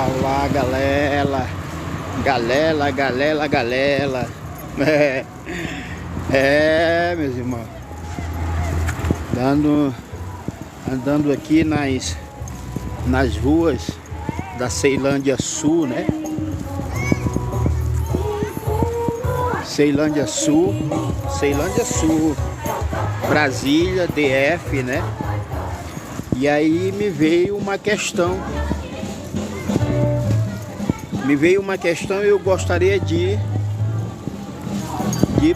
Olá, galera. Galera. Meus irmãos. Andando aqui nas ruas da Ceilândia Sul, né? Ceilândia Sul, Brasília, DF, né? E aí me veio uma questão. Eu gostaria de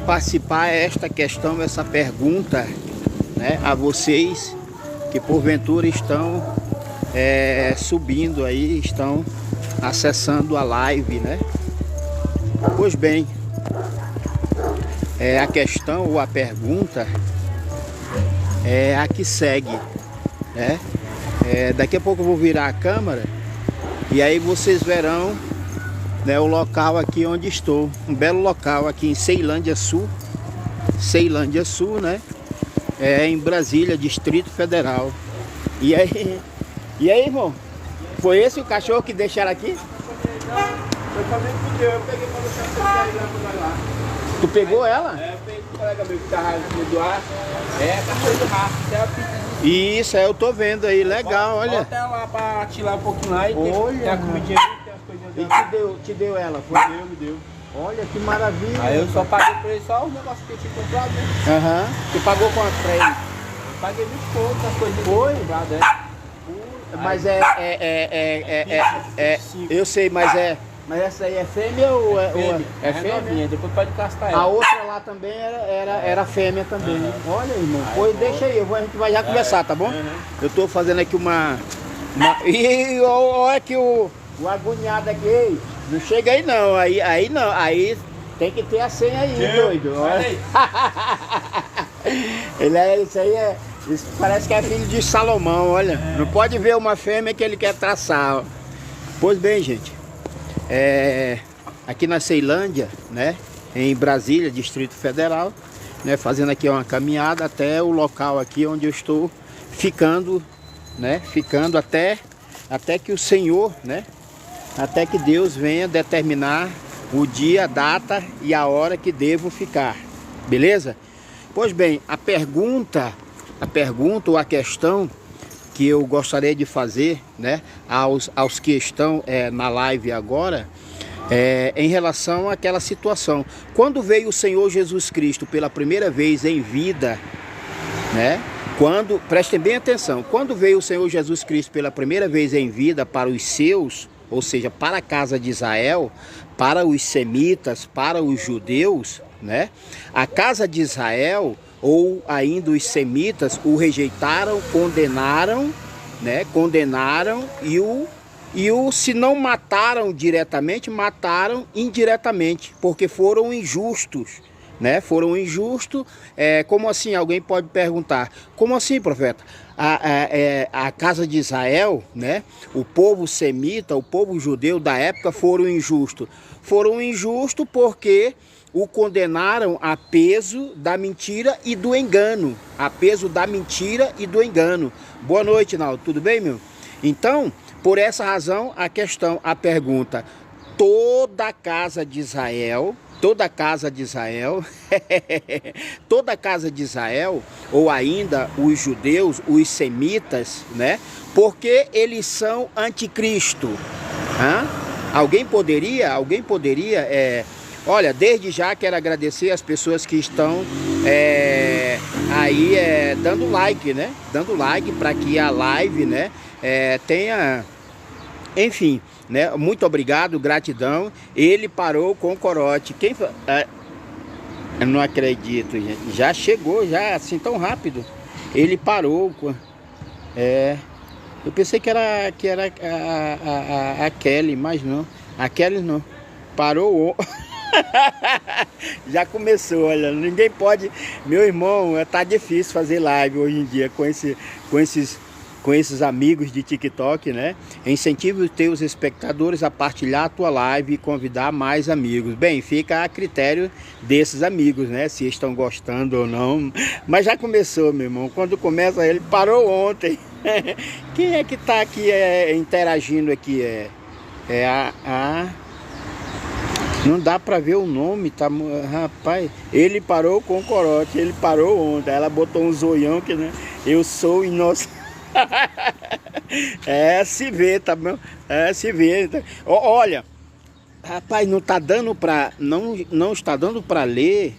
participar essa pergunta, né, a vocês que porventura estão subindo aí, estão acessando a live, né? Pois bem, a questão ou a pergunta é a que segue, né? Daqui a pouco eu vou virar a câmera e aí vocês verão, né, o local aqui onde estou. Um belo local aqui em Ceilândia Sul, né? Em Brasília, Distrito Federal. E aí, irmão? Foi esse o cachorro que deixaram aqui? Eu também fudeu, eu peguei pra deixar você lá quando lá. Tu pegou ela? Eu peguei com o colega meu que tava me doar. Cachorro do rastro, Isso, eu tô vendo aí, legal, olha. Bota ela lá pra tirar um pouquinho lá e tem a comidinha ali, tem as coisinhas dela. E te deu ela? Foi? Me deu. Olha que maravilha. Aí eu só paguei pra ele só os negócios que eu tinha comprado, né? Aham. Tu pagou quanto pra ele? Eu paguei 20 pontos, as coisinhas que eu tinha comprado, Mas eu sei, mas essa aí é fêmea ou é fêmea? Novinha, depois pode castar ela. A outra lá também era fêmea também. Olha, irmão, pois deixa aí, a gente vai já conversar, tá bom? Eu tô fazendo aqui uma... Ih, olha aqui o agoniado aqui. Ei, não chega aí não, aí não, aí tem que ter a senha aí, doido. Olha aí. Isso parece que é filho de Salomão, olha. Não pode ver uma fêmea que ele quer traçar. Ó. Pois bem, gente. Aqui na Ceilândia, né? Em Brasília, Distrito Federal, né? Fazendo aqui uma caminhada até o local aqui onde eu estou ficando, né? Ficando até que o Senhor, né? Até que Deus venha determinar o dia, a data e a hora que devo ficar. Beleza? Pois bem, a pergunta ou a questão que eu gostaria de fazer, né, aos que estão na live agora, em relação àquela situação. Quando veio o Senhor Jesus Cristo pela primeira vez em vida, né? Prestem bem atenção, quando veio o Senhor Jesus Cristo pela primeira vez em vida para os seus, ou seja, para a casa de Israel, para os semitas, para os judeus, né? A casa de Israel, ou ainda os semitas, o rejeitaram, condenaram, né? Condenaram se não mataram diretamente, mataram indiretamente, porque foram injustos, né? Foram injustos. Como assim? Alguém pode perguntar. Como assim, profeta? A casa de Israel, né? O povo semita, o povo judeu da época foram injustos. Foram injustos porque o condenaram a peso da mentira e do engano. A peso da mentira e do engano. Boa noite, Naldo. Tudo bem, meu? Então, por essa razão, a pergunta, toda a casa de Israel, ou ainda os judeus, os semitas, né? Porque eles são anticristo. Alguém poderia, olha, desde já quero agradecer as pessoas que estão aí dando like, né? Dando like para que a live, né, tenha, enfim, né? Muito obrigado, gratidão. Ele parou com o corote. Eu não acredito, gente. Já chegou, já assim tão rápido. Ele parou. Eu pensei que era a Kelly, mas não. A Kelly não. Parou. Já começou, olha, ninguém pode. Meu irmão, tá difícil fazer live hoje em dia com esses amigos de TikTok, né? Incentive os teus espectadores a partilhar a tua live e convidar mais amigos. Bem, fica a critério desses amigos, né? Se estão gostando ou não. Mas já começou, meu irmão. Quando começa, ele parou ontem. Quem é que tá aqui interagindo aqui? É não dá pra ver o nome, tá? Rapaz, ele parou com o corote, ele parou ontem. Ela botou um zoião que, né? Eu sou inocente. É, se vê, tá bom? É, se vê. Olha, rapaz, não tá dando pra... Não está dando pra ler.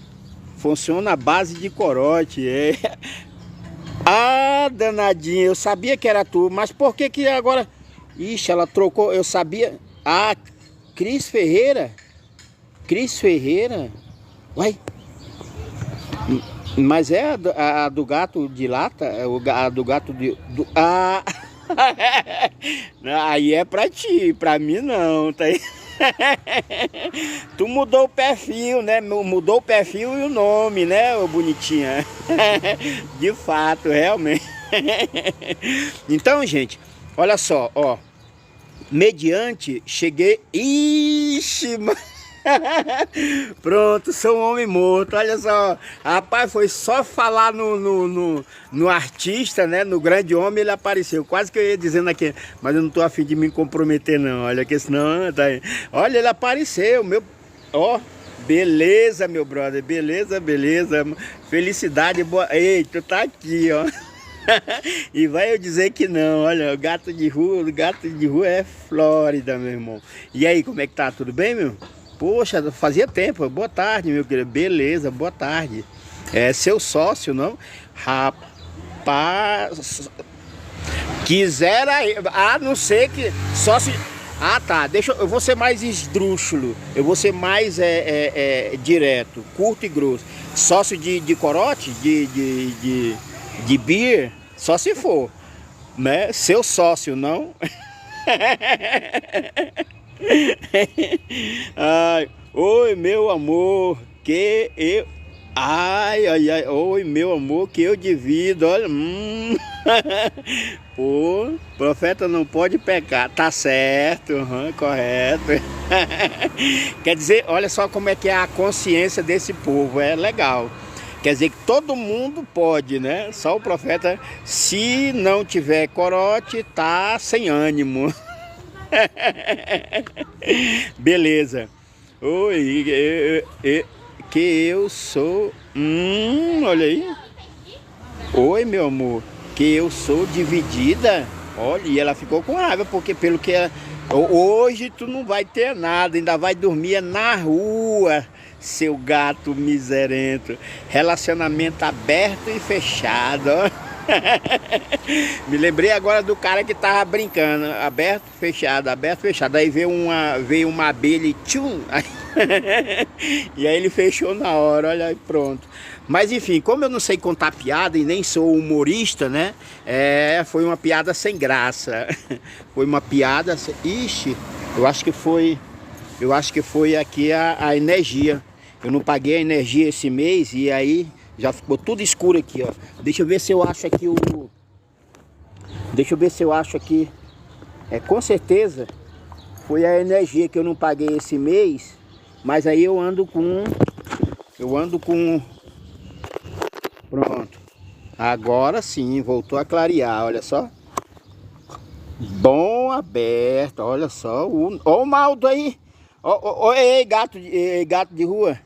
Funciona a base de corote. É. Ah, danadinha, eu sabia que era tu, mas por que que agora... Ixi, ela trocou, eu sabia... Ah, Cris Ferreira? Cris Ferreira? Uai. Mas é a do gato de lata? A do gato de... Ah! Aí é pra ti, pra mim não, tá aí? Tu mudou o perfil, né? Mudou o perfil e o nome, né, ô bonitinha? De fato, realmente. Então, gente, olha só, ó. Mediante, cheguei... Ixi, mano. Pronto, sou um homem morto. Olha só, rapaz, foi só falar no artista, né? No grande homem, ele apareceu. Quase que eu ia dizendo aqui, mas eu não tô a fim de me comprometer, não. Olha que senão, tá aí. Olha, ele apareceu, meu. Ó, beleza, meu brother, beleza, beleza. Felicidade, boa. Ei, tu tá aqui, ó. E vai eu dizer que não. Olha, o gato de rua é Flórida, meu irmão. E aí, como é que tá? Tudo bem, meu? Poxa, fazia tempo. Boa tarde, meu querido. Beleza, boa tarde. É seu sócio, não? Rapaz, quisera, a não ser que sócio... Ah, tá. Eu vou ser mais esdrúxulo. Eu vou ser mais direto, curto e grosso. Sócio de corote, de beer, só se for, né? Seu sócio, não? Ai, oi, meu amor, que eu... Ai, ai, ai, oi, meu amor, que eu divido, olha... Pô, profeta não pode pecar, tá certo, correto. Quer dizer, olha só como é que é a consciência desse povo, é legal. Quer dizer que todo mundo pode, né? Só o profeta, se não tiver corote, tá sem ânimo. Beleza. Oi, que eu sou... olha aí. Oi, meu amor. Que eu sou dividida. Olha, e ela ficou com raiva, porque pelo que ela... Hoje tu não vai ter nada, ainda vai dormir na rua, seu gato miserento. Relacionamento aberto e fechado, ó. Me lembrei agora do cara que tava brincando, aberto, fechado, aberto, fechado. Aí veio uma abelha e tchum. E aí ele fechou na hora, olha aí, pronto. Mas enfim, como eu não sei contar piada e nem sou humorista, né? Foi uma piada sem graça. Foi uma piada... Ixi, eu acho que foi aqui a energia. Eu não paguei a energia esse mês e aí já ficou tudo escuro aqui, ó. Deixa eu ver se eu acho aqui o... Deixa eu ver se eu acho aqui... com certeza foi a energia que eu não paguei esse mês. Mas aí eu ando com... Pronto. Agora sim, voltou a clarear, olha só. Bom aberto, olha só. Ó o Maldo aí. Ei, gato de rua.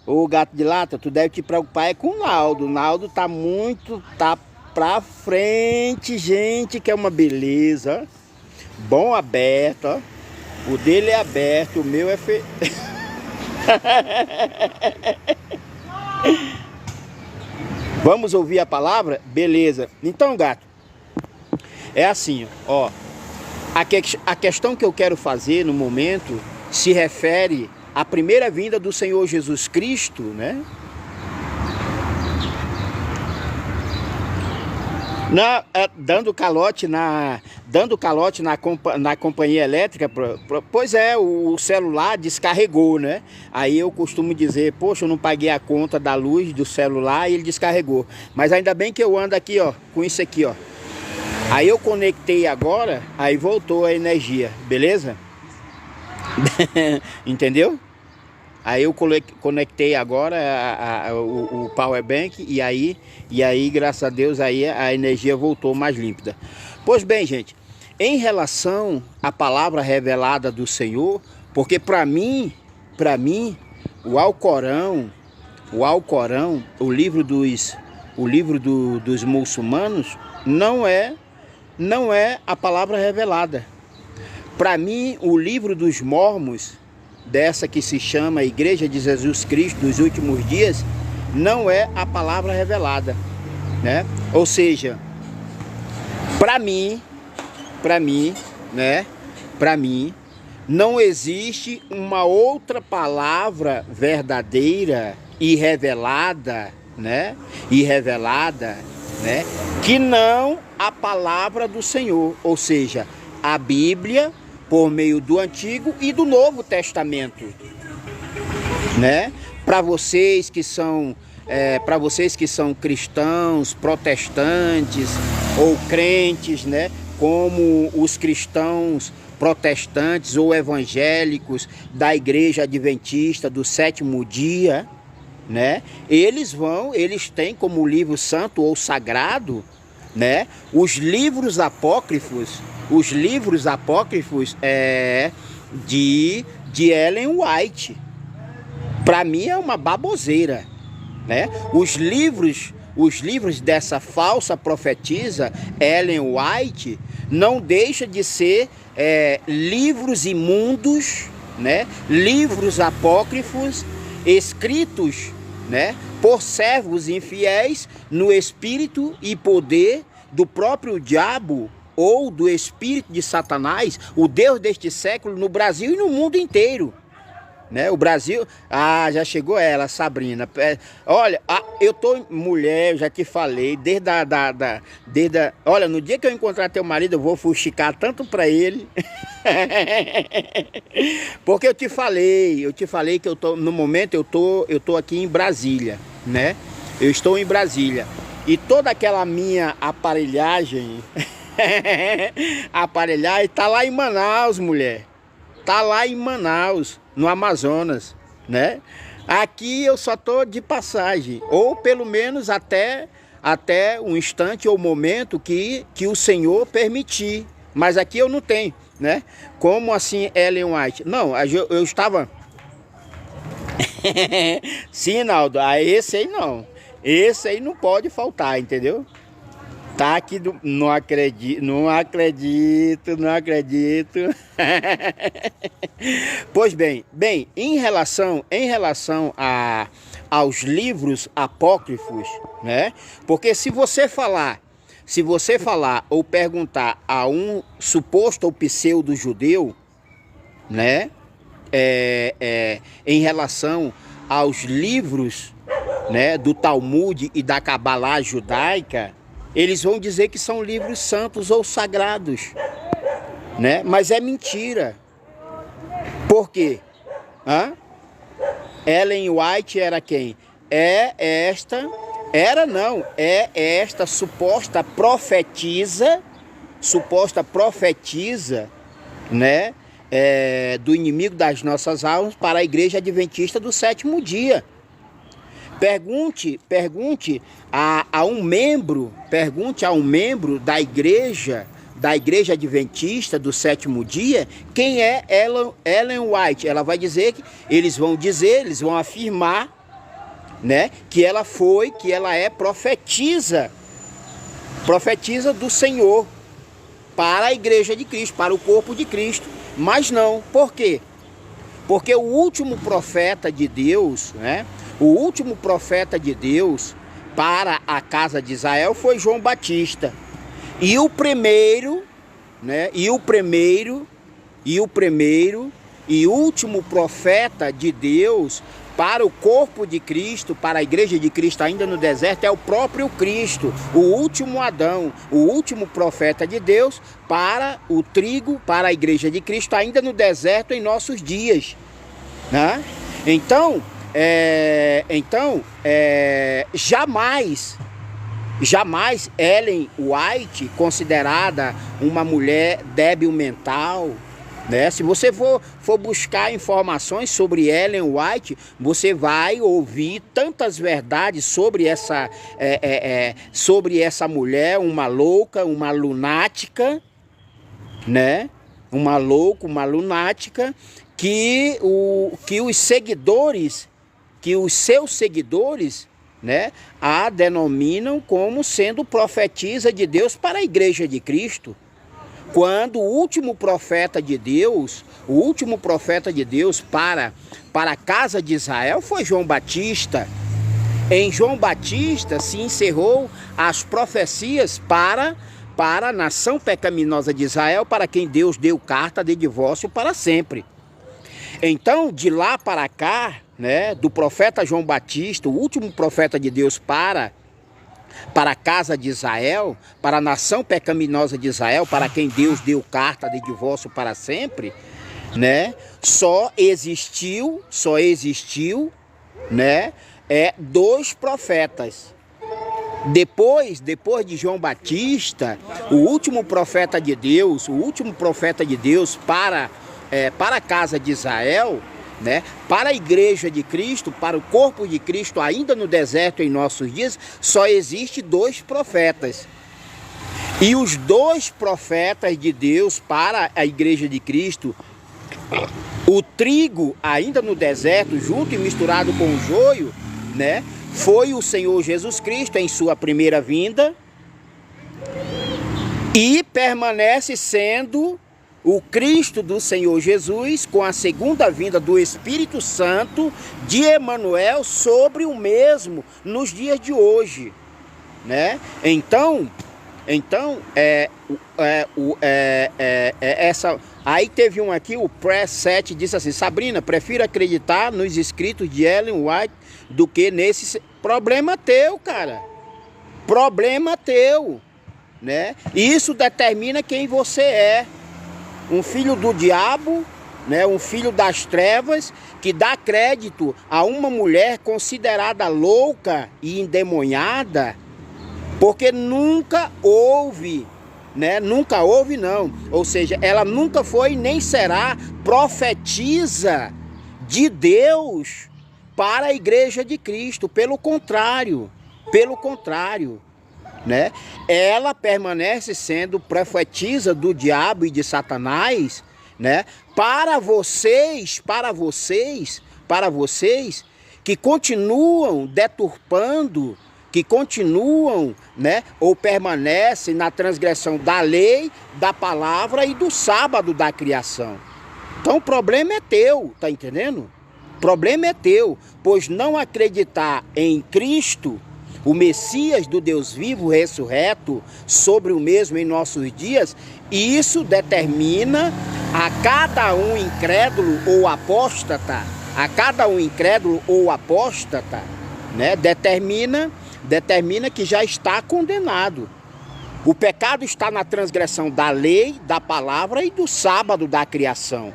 Ô gato de lata, tu deve te preocupar com o Naldo. O Naldo tá pra frente, gente, que é uma beleza, ó. Bom aberto, ó. O dele é aberto, o meu é feio. Vamos ouvir a palavra? Beleza. Então, gato, é assim, ó. A questão que eu quero fazer no momento se refere à primeira vinda do Senhor Jesus Cristo, né? Dando calote na companhia elétrica, pois é, o celular descarregou, né? Aí eu costumo dizer, poxa, eu não paguei a conta da luz do celular e ele descarregou. Mas ainda bem que eu ando aqui, ó, com isso aqui, ó. Aí eu conectei agora, aí voltou a energia, beleza? Entendeu? Aí eu conectei agora o power bank e aí, graças a Deus, aí a energia voltou mais límpida. Pois bem, gente, em relação à palavra revelada do Senhor, porque para mim, o Alcorão, o livro dos muçulmanos, não é a palavra revelada. Para mim, o livro dos mormons, dessa que se chama Igreja de Jesus Cristo dos Últimos Dias, não é a palavra revelada, né? Ou seja, para mim, não existe uma outra palavra verdadeira e revelada, né? Que não a palavra do Senhor, ou seja, a Bíblia por meio do Antigo e do Novo Testamento, né? Para vocês que são cristãos, protestantes ou crentes, né? Como os cristãos protestantes ou evangélicos da Igreja Adventista do Sétimo Dia, né? Eles têm como livro santo ou sagrado, né? Os livros apócrifos de Ellen White. Para mim é uma baboseira, né? Os livros dessa falsa profetisa Ellen White não deixa de ser livros imundos, né? Livros apócrifos escritos, né? Por servos infiéis no espírito e poder do próprio diabo ou do espírito de Satanás, o Deus deste século, no Brasil e no mundo inteiro, né? O Brasil, já chegou ela, Sabrina. Olha, eu tô mulher, eu já te falei, olha, no dia que eu encontrar teu marido, eu vou fuxicar tanto para ele. Porque eu te falei que no momento eu tô aqui em Brasília, né? Eu estou em Brasília e toda aquela minha aparelhagem tá lá em Manaus, mulher. Tá lá em Manaus, no Amazonas, né? Aqui eu só tô de passagem, ou pelo menos até um instante ou momento que o Senhor permitir. Mas aqui eu não tenho, né? Como assim, Ellen White? Não, eu estava... Sim, Naldo, esse aí não. Esse aí não pode faltar, entendeu? Tá aqui não acredito. Pois bem, em relação aos livros apócrifos, né? Porque se você falar ou perguntar a um suposto ou pseudo judeu, né? Em relação aos livros, né, do Talmud e da Cabalá judaica, eles vão dizer que são livros santos ou sagrados, né? Mas é mentira. Por quê? Ellen White era quem? É esta suposta profetisa, né? Do inimigo das nossas almas para a Igreja Adventista do Sétimo Dia. Pergunte a um membro da igreja Adventista do Sétimo Dia quem é Ellen White. Ela vai dizer que eles vão afirmar, né, que ela é profetisa do Senhor para a Igreja de Cristo, para o corpo de Cristo. Mas não, por quê? Porque o último profeta de Deus, né? O último profeta de Deus para a casa de Israel foi João Batista. E o primeiro, né? E o último profeta de Deus para o corpo de Cristo, para a igreja de Cristo ainda no deserto, é o próprio Cristo, o último Adão, o último profeta de Deus para o trigo, para a igreja de Cristo ainda no deserto em nossos dias, né? Então, jamais Ellen White, considerada uma mulher débil mental, né? Se você for buscar informações sobre Ellen White, você vai ouvir tantas verdades sobre essa mulher, uma louca, uma lunática, né? Uma louca, uma lunática, que os seguidores, que os seus seguidores, né, a denominam como sendo profetisa de Deus para a Igreja de Cristo. Quando o último profeta de Deus para a casa de Israel foi João Batista. Em João Batista se encerrou as profecias para a nação pecaminosa de Israel, para quem Deus deu carta de divórcio para sempre. Então, de lá para cá, né, do profeta João Batista, o último profeta de Deus para a casa de Israel, para a nação pecaminosa de Israel, para quem Deus deu carta de divórcio para sempre, né, só existiu, né, dois profetas. Depois de João Batista, o último profeta de Deus para a casa de Israel, né, para a Igreja de Cristo, para o corpo de Cristo, ainda no deserto em nossos dias, só existe dois profetas. E os dois profetas de Deus para a Igreja de Cristo, o trigo ainda no deserto, junto e misturado com o joio, né, foi o Senhor Jesus Cristo em sua primeira vinda e permanece sendo o Cristo do Senhor Jesus com a segunda vinda do Espírito Santo de Emanuel sobre o mesmo nos dias de hoje, né? Então aí teve um aqui, o Press 7 disse assim: Sabrina, prefiro acreditar nos escritos de Ellen White do que nesse. Problema teu, cara. Problema teu, né? Isso determina quem você é. Um filho do diabo, né? Um filho das trevas, que dá crédito a uma mulher considerada louca e endemoniada, porque nunca houve, né? Nunca houve, não. Ou seja, ela nunca foi nem será profetisa de Deus para a Igreja de Cristo. Pelo contrário, né? Ela permanece sendo profetisa do diabo e de Satanás, né? Para vocês que continuam deturpando, que continuam, né, ou permanecem na transgressão da lei, da palavra e do sábado da criação. Então o problema é teu, tá entendendo? O problema é teu, pois não acreditar em Cristo, o Messias do Deus vivo, ressurreto, sobre o mesmo em nossos dias, isso determina a cada um incrédulo ou apóstata, né, determina que já está condenado. O pecado está na transgressão da lei, da palavra e do sábado da criação,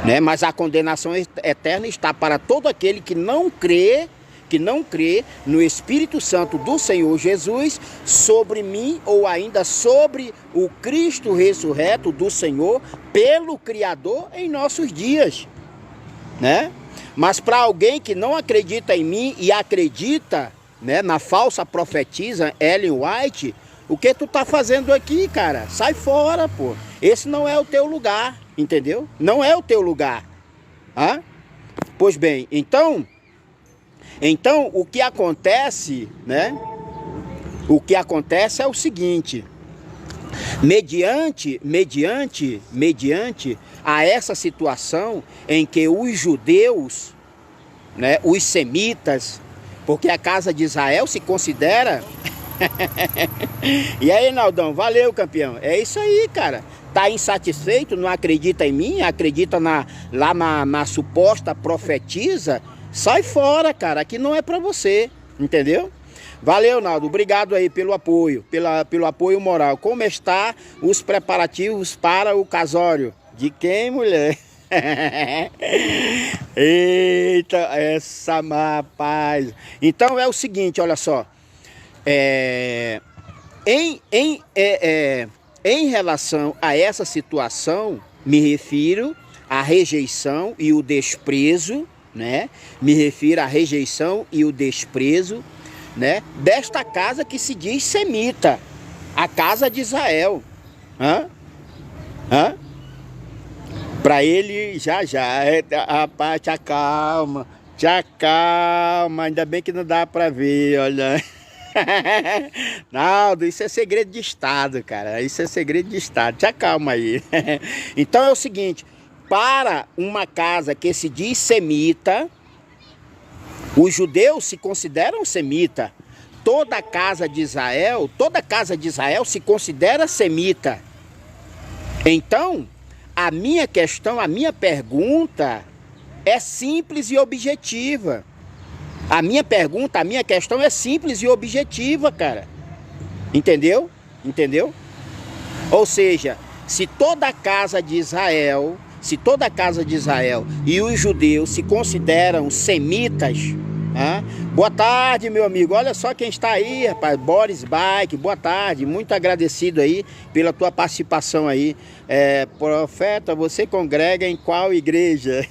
né? Mas a condenação eterna está para todo aquele que não crê no Espírito Santo do Senhor Jesus sobre mim, ou ainda sobre o Cristo ressurreto do Senhor pelo Criador em nossos dias, né? Mas para alguém que não acredita em mim e acredita, né, na falsa profetisa Ellen White, o que tu tá fazendo aqui, cara? Sai fora, pô. Esse não é o teu lugar, entendeu? Não é o teu lugar. Hã? Pois bem, então o que acontece, né? O que acontece é o seguinte: mediante a essa situação em que os judeus, né, os semitas, porque a casa de Israel se considera... E aí, Naldão, valeu, campeão. É isso aí, cara. Tá insatisfeito, não acredita em mim, acredita lá na suposta profetisa? Sai fora, cara, aqui não é pra você, entendeu? Valeu, Naldo, obrigado aí pelo apoio, pelo apoio moral. Como está os preparativos para o casório? De quem, mulher? Eita, essa rapaz. Então é o seguinte, olha só. Em relação a essa situação, me refiro à rejeição e o desprezo, né? Me refiro à rejeição e o desprezo, né, desta casa que se diz semita, a casa de Israel. Hã? Para ele, já. Rapaz, te acalma. Ainda bem que não dá para ver, olha. Naldo, isso é segredo de Estado, cara. Isso é segredo de Estado. Te acalma aí. Então é o seguinte, para uma casa que se diz semita, os judeus se consideram semita. Toda a casa de Israel se considera semita. Então, a minha questão, a minha pergunta é simples e objetiva. A minha pergunta, a minha questão é simples e objetiva, cara. Entendeu? Entendeu? Ou seja, se toda a casa de Israel e os judeus se consideram semitas, boa tarde, meu amigo. Olha só quem está aí, rapaz. Boris Bike, boa tarde. Muito agradecido aí pela tua participação aí. Profeta, você congrega em qual igreja?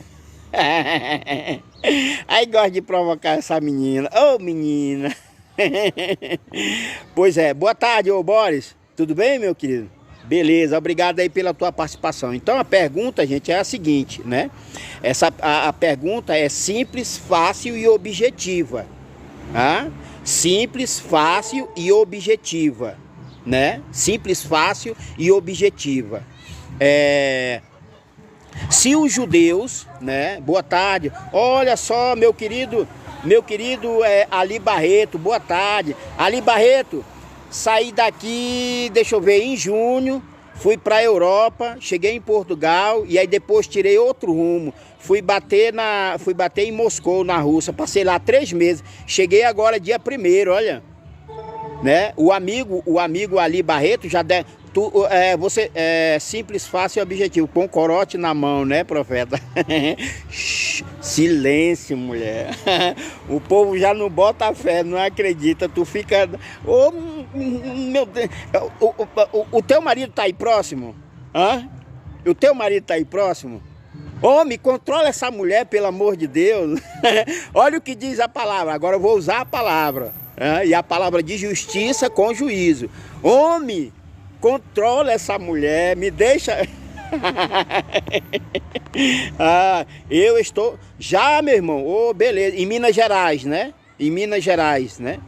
Aí gosta de provocar essa menina. Ô, menina. Pois é, boa tarde, ô Boris. Tudo bem, meu querido? Beleza, obrigado aí pela tua participação. Então a pergunta, gente, é a seguinte, né? A pergunta é simples, fácil e objetiva. Simples, fácil e objetiva, né? Simples, fácil e objetiva. Se os judeus, né? Boa tarde. Olha só, meu querido Ali Barreto, boa tarde. Ali Barreto, saí daqui, deixa eu ver, em junho, fui para a Europa, cheguei em Portugal e aí depois tirei outro rumo. Fui bater em Moscou, na Rússia, passei lá 3 meses. Cheguei agora dia 1º, olha. Né? O amigo Ali Barreto já você é simples, fácil e objetivo, com corote na mão, né, profeta? Silêncio, mulher. O povo já não bota fé, não acredita. Tu fica... meu Deus. O teu marido tá aí próximo? O teu marido tá aí próximo? Homem, controla essa mulher, pelo amor de Deus. Olha o que diz a palavra. Agora eu vou usar a palavra. E a palavra de justiça com juízo. Homem, controla essa mulher, me deixa... eu estou... Já, meu irmão, beleza. Em Minas Gerais, né? Em Minas Gerais, né?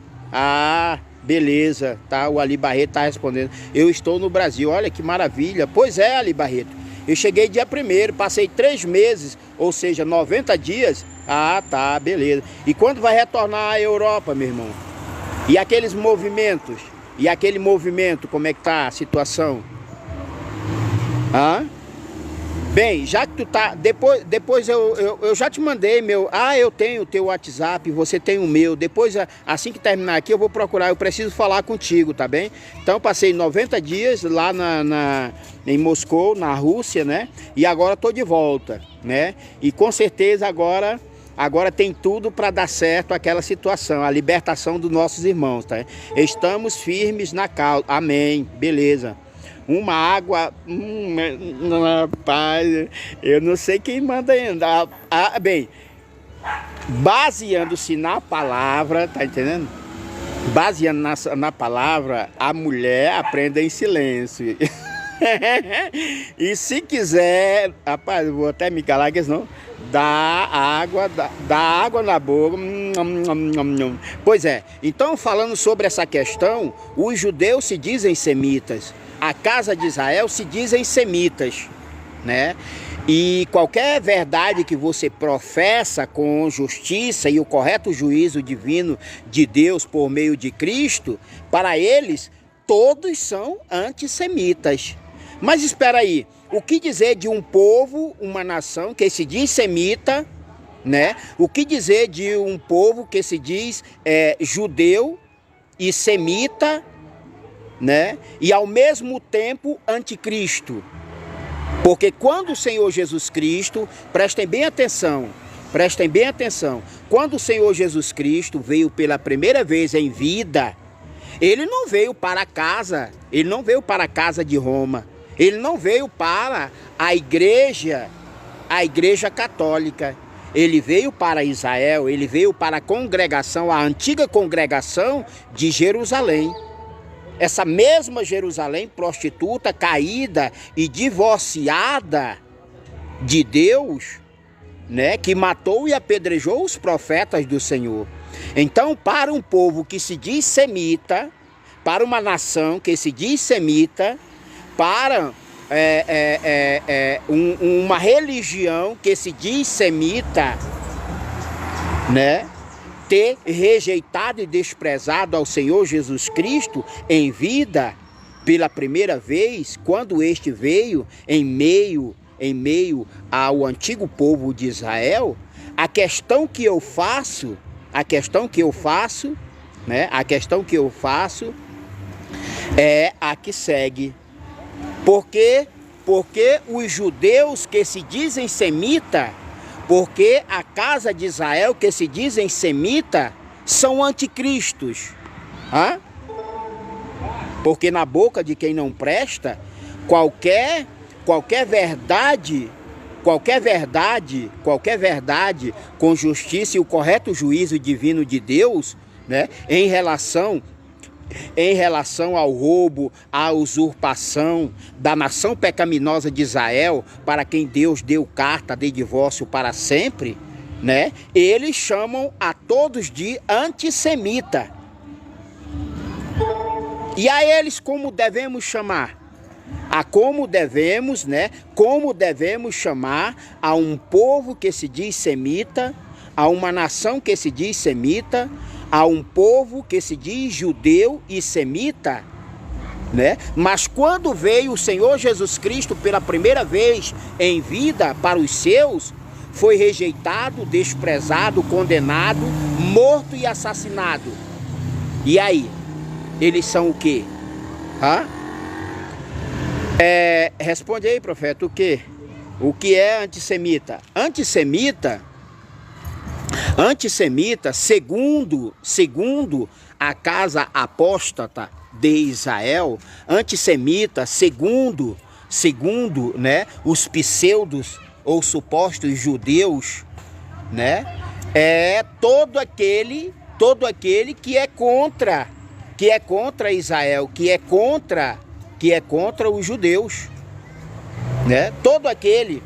Beleza, tá? O Ali Barreto tá respondendo. Eu estou no Brasil, olha que maravilha. Pois é, Ali Barreto. Eu cheguei dia 1º, passei 3 meses, ou seja, 90 dias. Tá, beleza. E quando vai retornar à Europa, meu irmão? E aqueles movimentos? E aquele movimento, como é que tá a situação? Bem, já que tu tá... Depois eu já te mandei meu... eu tenho o teu WhatsApp, você tem o meu. Depois, assim que terminar aqui, eu vou procurar. Eu preciso falar contigo, tá bem? Então, passei 90 dias lá em Moscou, na Rússia, né? E agora tô de volta, né? E com certeza agora tem tudo para dar certo aquela situação, a libertação dos nossos irmãos, tá? Estamos firmes na causa. Amém. Beleza. Uma água... rapaz, eu não sei quem manda ainda. Bem, baseando-se na palavra, tá entendendo? Baseando na palavra, a mulher aprende em silêncio. E se quiser, rapaz, eu vou até me calar, que senão dá água na boca. Pois é, então falando sobre essa questão, os judeus se dizem semitas, a casa de Israel se dizem semitas, né? E qualquer verdade que você professa com justiça e o correto juízo divino de Deus por meio de Cristo, para eles todos são antissemitas. Mas espera aí, o que dizer de um povo, uma nação que se diz semita, né? O que dizer de um povo que se diz judeu e semita, né? E ao mesmo tempo anticristo? Porque quando o Senhor Jesus Cristo, prestem bem atenção, quando o Senhor Jesus Cristo veio pela primeira vez em vida, ele não veio para casa, de Roma, ele não veio para a igreja católica, ele veio para Israel, ele veio para a congregação, a antiga congregação de Jerusalém. essa mesma Jerusalém prostituta, caída e divorciada de Deus, né, que matou e apedrejou os profetas do Senhor. Então, para um povo que se diz semita, para uma nação que se diz semita, para uma religião que se diz semita, né, ter rejeitado e desprezado ao Senhor Jesus Cristo em vida pela primeira vez, quando este veio em meio ao antigo povo de Israel, a questão que eu faço é a que segue. Porque os judeus que se dizem semita, porque a casa de Israel que se dizem semita, são anticristos. Hã? Porque na boca de quem não presta, qualquer verdade com justiça e o correto juízo divino de Deus, né, em relação ao roubo, à usurpação da nação pecaminosa de Israel, para quem Deus deu carta de divórcio para sempre, né, eles chamam a todos de antissemita. E a eles como devemos chamar? Como devemos chamar a um povo que se diz semita, a uma nação que se diz semita, a um povo que se diz judeu e semita, né? Mas quando veio o Senhor Jesus Cristo pela primeira vez em vida para os seus, foi rejeitado, desprezado, condenado, morto e assassinado. E aí? Eles são o quê? Hã? Responde aí, profeta, o quê? O que é antissemita? Antissemita, segundo a casa apóstata de Israel, antissemita, segundo, né, os pseudos ou supostos judeus, né, é todo aquele que é contra Israel, que é contra os judeus, né? Todo aquele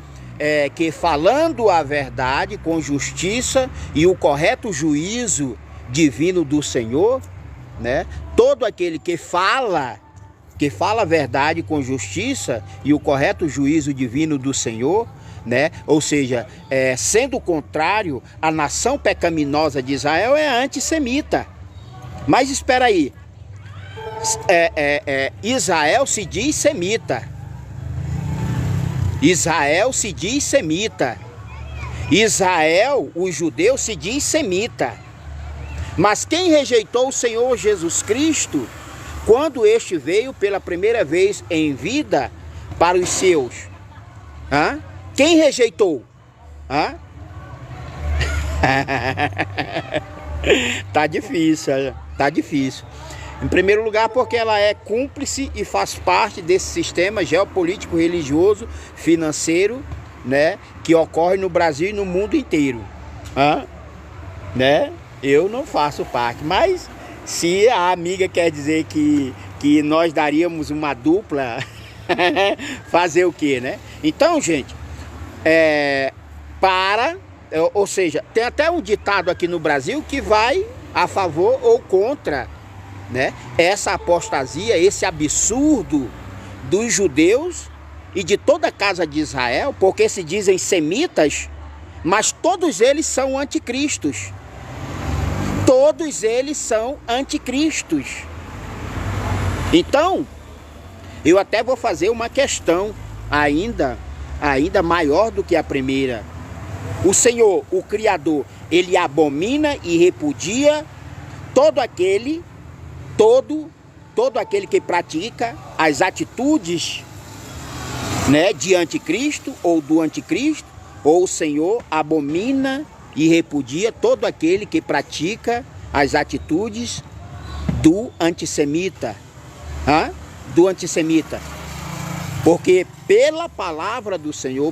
que falando a verdade com justiça e o correto juízo divino do Senhor, né? Todo aquele que fala a verdade com justiça e o correto juízo divino do Senhor, né? Ou seja, sendo contrário à nação pecaminosa de Israel, é antissemita. Mas espera aí, Israel se diz semita. Israel, os judeus se diz semita. Mas quem rejeitou o Senhor Jesus Cristo, quando este veio pela primeira vez em vida para os seus? Hã? Quem rejeitou? Hã? Tá difícil. Em primeiro lugar, porque ela é cúmplice e faz parte desse sistema geopolítico, religioso, financeiro, né, que ocorre no Brasil e no mundo inteiro. Né? Eu não faço parte, mas se a amiga quer dizer que nós daríamos uma dupla, fazer o quê, né? Então, gente, ou seja, tem até um ditado aqui no Brasil que vai a favor ou contra, né, essa apostasia, esse absurdo dos judeus e de toda a casa de Israel, porque se dizem semitas, mas todos eles são anticristos. Todos eles são anticristos. Então, eu até vou fazer uma questão ainda maior do que a primeira. O Senhor, o Criador, ele abomina e repudia todo aquele que pratica as atitudes, né, de anticristo ou do anticristo, ou o Senhor abomina e repudia todo aquele que pratica as atitudes do antissemita. Porque pela palavra do Senhor,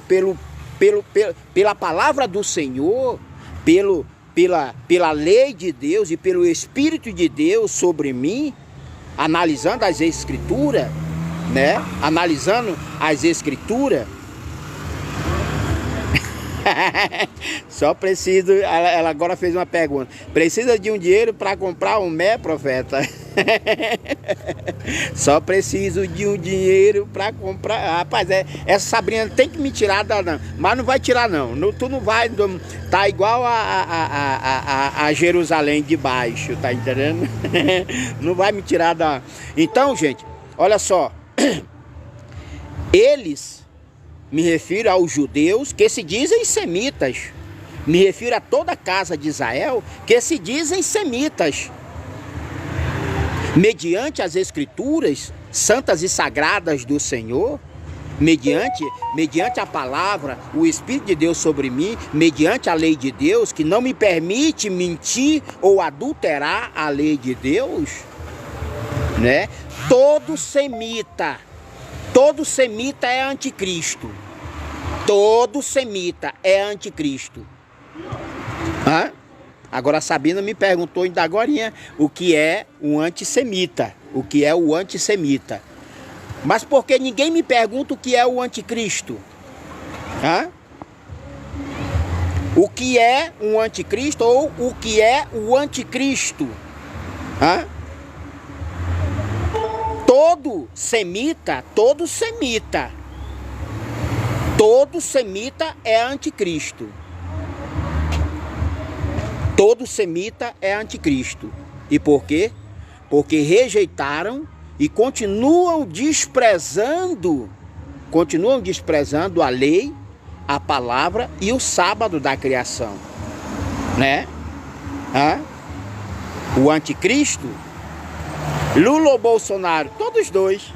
pela palavra do Senhor, pela lei de Deus e pelo Espírito de Deus sobre mim, analisando as escrituras, né? Analisando as escrituras. Só preciso, ela agora fez uma pergunta. Precisa de um dinheiro para comprar um mé, profeta? Só preciso de um dinheiro para comprar. Rapaz, essa Sabrina tem que me tirar da... Mas não vai tirar não. Tu não vai... Tá igual a Jerusalém de baixo, tá entendendo? Não vai me tirar da... Então, gente, olha só. Eles... Me refiro aos judeus que se dizem semitas. Me refiro a toda a casa de Israel que se dizem semitas. Mediante as escrituras santas e sagradas do Senhor, mediante a palavra, o Espírito de Deus sobre mim, mediante a lei de Deus, que não me permite mentir ou adulterar a lei de Deus, né? Todo semita é anticristo. Todo semita é anticristo. Hã? Agora a Sabina me perguntou ainda agorinha o que é um antissemita. O que é o antissemita. Mas por que ninguém me pergunta o que é o anticristo? Hã? O que é um anticristo ou o que é o anticristo? Hã? Todo semita é anticristo. Todo semita é anticristo. E por quê? Porque rejeitaram e continuam desprezando a lei, a palavra e o sábado da criação, né? O anticristo, Lula ou Bolsonaro, todos dois.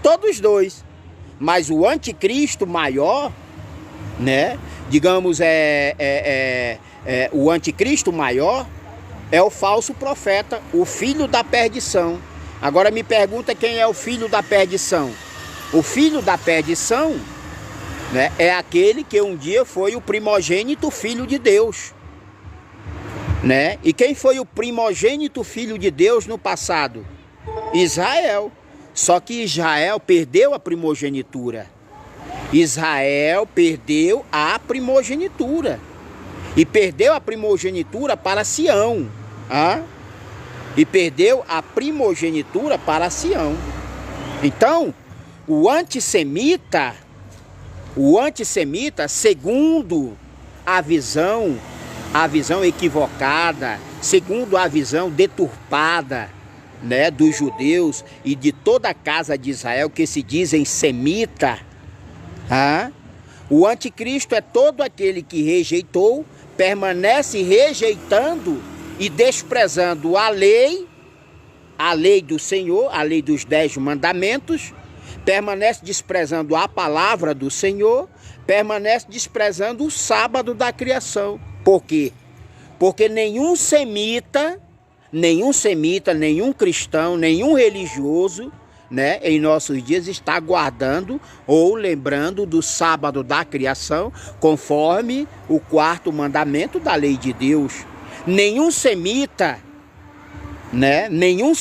Todos dois. Mas o anticristo maior, né? Digamos, o anticristo maior é o falso profeta, o filho da perdição. Agora me pergunta quem é o filho da perdição. O filho da perdição, né, é aquele que um dia foi o primogênito filho de Deus, né? E quem foi o primogênito filho de Deus no passado? Israel. Só que Israel perdeu a primogenitura. Israel perdeu a primogenitura. E perdeu a primogenitura para Sião. E perdeu a primogenitura para Sião. Então, o antissemita, segundo a visão equivocada, segundo a visão deturpada, né, dos judeus e de toda a casa de Israel que se dizem semita, o anticristo é todo aquele que rejeitou, permanece rejeitando e desprezando a lei do Senhor, a lei dos 10 mandamentos, permanece desprezando a palavra do Senhor, permanece desprezando o sábado da criação. Por quê? Porque nenhum semita, nenhum cristão, nenhum religioso, né, em nossos dias está guardando ou lembrando do sábado da criação, conforme o 4º mandamento da lei de Deus. Nenhum semita, né, nenhum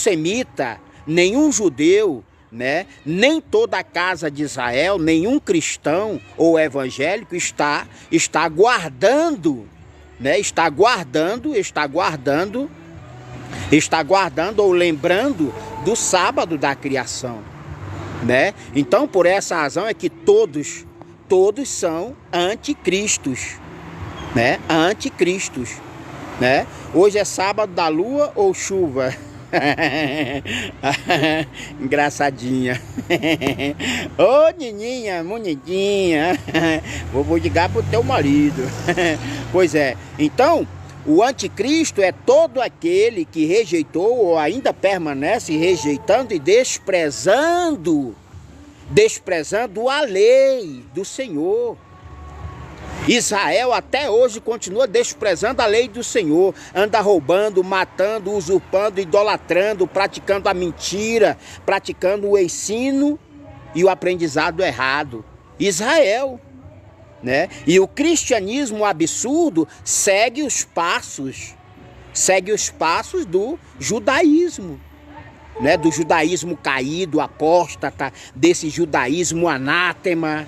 judeu, né, nem toda a casa de Israel, nenhum cristão ou evangélico está guardando, né, está guardando ou lembrando do sábado da criação, né? Então, por essa razão é que todos são anticristos, né? Anticristos, né? Hoje é sábado da lua ou chuva? Engraçadinha. Ô, nininha, bonitinha. Vou ligar pro teu marido. Pois é, então o anticristo é todo aquele que rejeitou ou ainda permanece rejeitando e desprezando a lei do Senhor. Israel até hoje continua desprezando a lei do Senhor, anda roubando, matando, usurpando, idolatrando, praticando a mentira, praticando o ensino e o aprendizado errado. Israel, né? E o cristianismo absurdo segue os passos segue os passos do judaísmo, né? Do judaísmo caído, apóstata, desse judaísmo anátema,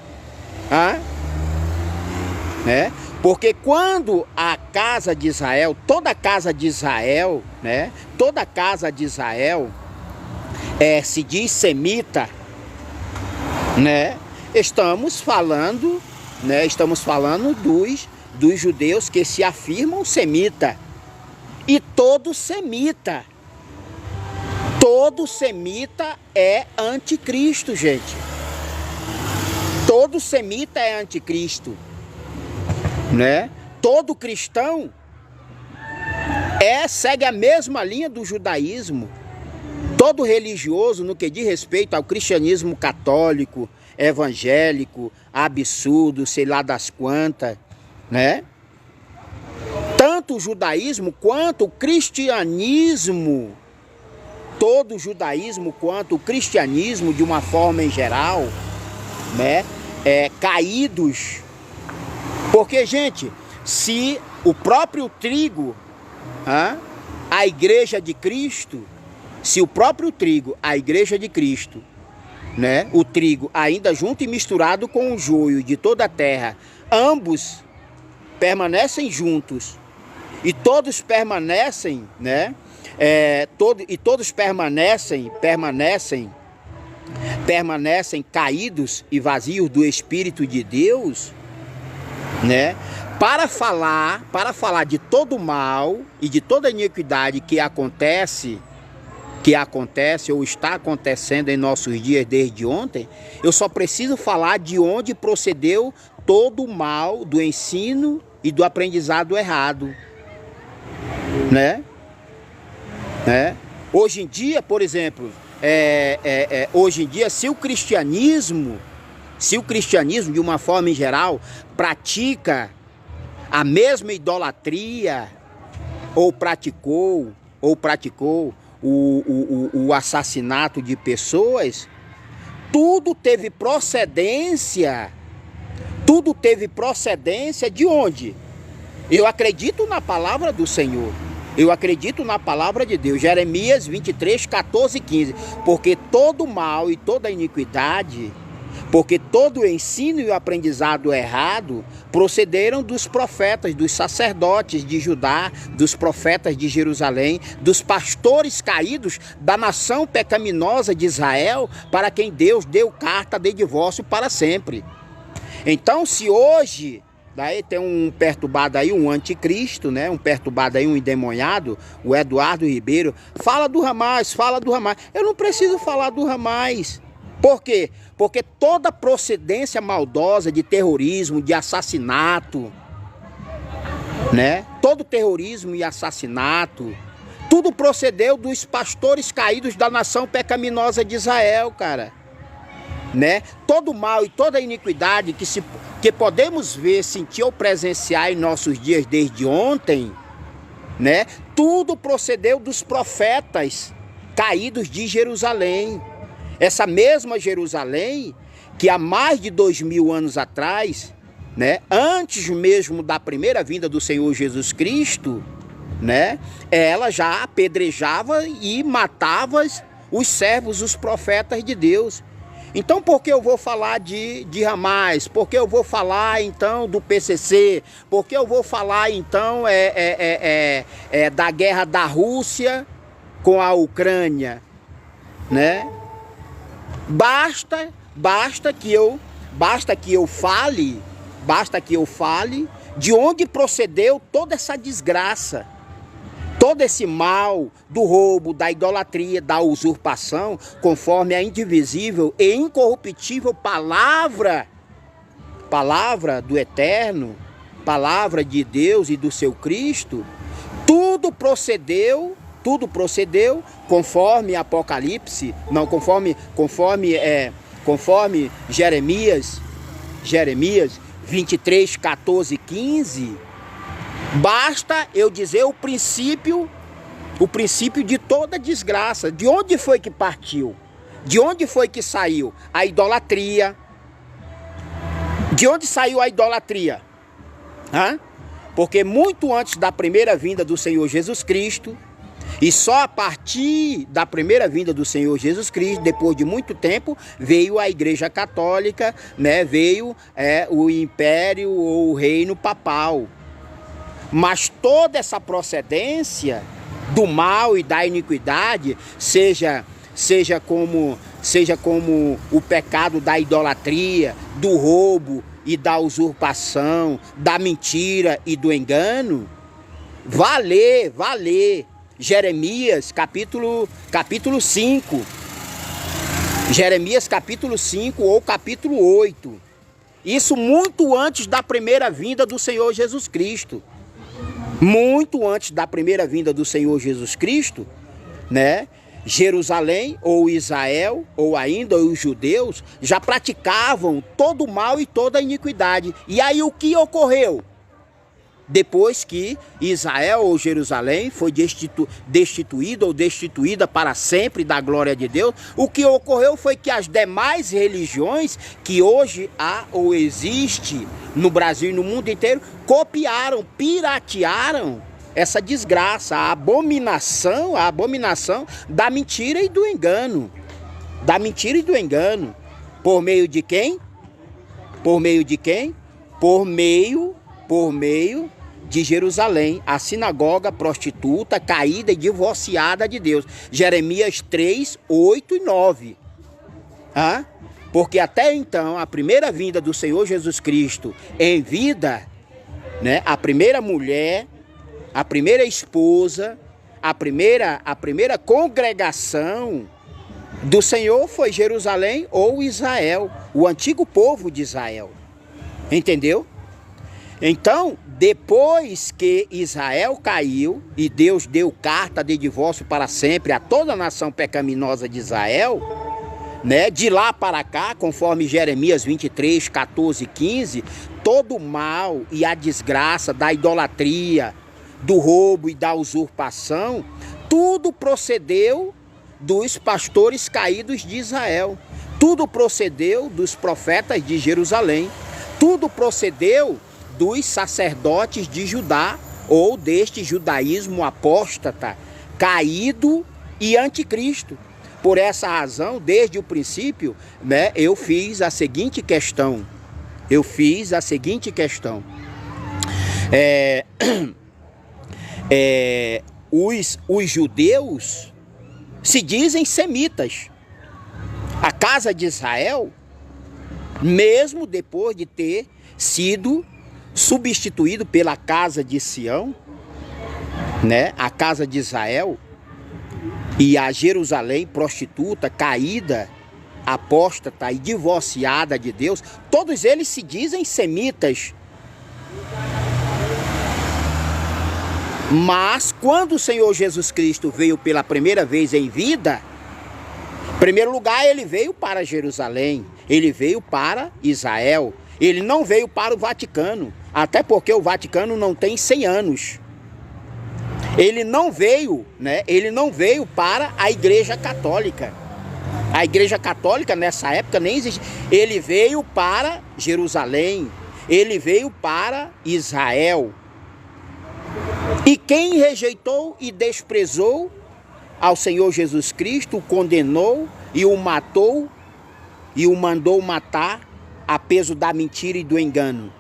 né? Porque quando a casa de Israel, toda a casa de Israel, né? Toda a casa de Israel se diz semita, né? Estamos falando dos judeus que se afirmam semita. E todo semita é anticristo, gente. Todo semita é anticristo, né? Todo cristão segue a mesma linha do judaísmo. Todo religioso, no que diz respeito ao cristianismo católico, evangélico, absurdo, sei lá das quantas, né? Tanto o judaísmo quanto o cristianismo, todo o judaísmo quanto o cristianismo de uma forma em geral, né? Caídos. Porque, gente, se o próprio trigo, a igreja de Cristo, se o próprio trigo, a igreja de Cristo, né? O trigo ainda junto e misturado com o joio de toda a terra, ambos permanecem juntos e todos permanecem, né? Todos permanecem caídos e vazios do Espírito de Deus, né? Para falar de todo mal e de toda iniquidade que acontece ou está acontecendo em nossos dias desde ontem, eu só preciso falar de onde procedeu todo o mal do ensino e do aprendizado errado, né? Hoje em dia, por exemplo, hoje em dia, se o cristianismo de uma forma em geral pratica a mesma idolatria ou praticou o assassinato de pessoas, tudo teve procedência de onde? Eu acredito na palavra do Senhor. Eu acredito na palavra de Deus. Jeremias 23, 14 e 15. Porque todo mal e toda iniquidade, porque todo o ensino e o aprendizado errado procederam dos profetas, dos sacerdotes de Judá, dos profetas de Jerusalém, dos pastores caídos da nação pecaminosa de Israel, para quem Deus deu carta de divórcio para sempre. Então, se hoje daí tem um perturbado aí, um anticristo, né? Um perturbado aí, um endemoniado, o Eduardo Ribeiro, fala do Hamas. Eu não preciso falar do Hamas. Por quê? Porque toda procedência maldosa de terrorismo, de assassinato, né? Todo terrorismo e assassinato, tudo procedeu dos pastores caídos da nação pecaminosa de Israel, cara. Né? Todo mal e toda iniquidade que podemos ver, sentir ou presenciar em nossos dias desde ontem, né? Tudo procedeu dos profetas caídos de Jerusalém. Essa mesma Jerusalém que há mais de 2000 anos atrás, né? Antes mesmo da primeira vinda do Senhor Jesus Cristo, né? Ela já apedrejava e matava os servos, os profetas de Deus. Então, por que eu vou falar de Hamas? Por que eu vou falar, então, do PCC? Por que eu vou falar, então, da guerra da Rússia com a Ucrânia? Né? Basta que eu fale de onde procedeu toda essa desgraça. Todo esse mal do roubo, da idolatria, da usurpação, conforme a indivisível e incorruptível palavra do Eterno, palavra de Deus e do seu Cristo, tudo procedeu conforme Apocalipse, não, conforme Jeremias 23, 14 e 15, basta eu dizer o princípio de toda desgraça. De onde foi que partiu? De onde foi que saiu a idolatria? De onde saiu a idolatria? Porque muito antes da primeira vinda do Senhor Jesus Cristo, e só a partir da primeira vinda do Senhor Jesus Cristo, depois de muito tempo, veio a Igreja Católica, né? Veio o Império ou o Reino Papal. Mas toda essa procedência do mal e da iniquidade, seja como o pecado da idolatria, do roubo e da usurpação, da mentira e do engano, vá ler Jeremias capítulo 5, Jeremias capítulo 5 ou capítulo 8, isso muito antes da primeira vinda do Senhor Jesus Cristo. Muito antes da primeira vinda do Senhor Jesus Cristo, né? Jerusalém ou Israel ou ainda os judeus já praticavam todo o mal e toda a iniquidade. E aí o que ocorreu? Depois que Israel ou Jerusalém foi destituído ou destituída para sempre da glória de Deus, o que ocorreu foi que as demais religiões que hoje há ou existe no Brasil e no mundo inteiro copiaram, piratearam essa desgraça, a abominação da mentira e do engano. Da mentira e do engano. Por meio de quem? Por meio de quem? Por meio de Jerusalém, a sinagoga prostituta, caída e divorciada de Deus. Jeremias 3, 8 e 9. Porque até então, a primeira vinda do Senhor Jesus Cristo em vida, né, a primeira mulher, a primeira esposa, a primeira congregação do Senhor foi Jerusalém ou Israel, o antigo povo de Israel. Entendeu? Então, depois que Israel caiu e Deus deu carta de divórcio para sempre a toda a nação pecaminosa de Israel, né, de lá para cá, conforme Jeremias 23, 14 e 15, todo o mal e a desgraça da idolatria, do roubo e da usurpação, tudo procedeu dos pastores caídos de Israel, tudo procedeu dos profetas de Jerusalém, tudo procedeu dos sacerdotes de Judá ou deste judaísmo apóstata, caído e anticristo. Por essa razão, desde o princípio, né, eu fiz a seguinte questão. Os judeus se dizem semitas. A casa de Israel, mesmo depois de ter sido substituído pela casa de Sião, né? A casa de Israel e a Jerusalém prostituta, caída, apóstata e divorciada de Deus, todos eles se dizem semitas. Mas quando o Senhor Jesus Cristo veio pela primeira vez em vida, em primeiro lugar ele veio para Jerusalém, ele veio para Israel, ele não veio para o Vaticano, até porque o Vaticano não tem 100 anos. Ele não veio, né? Ele não veio para a Igreja Católica. A Igreja Católica nessa época nem existia. Ele veio para Jerusalém, ele veio para Israel. E quem rejeitou e desprezou ao Senhor Jesus Cristo, o condenou e o matou e o mandou matar a peso da mentira e do engano.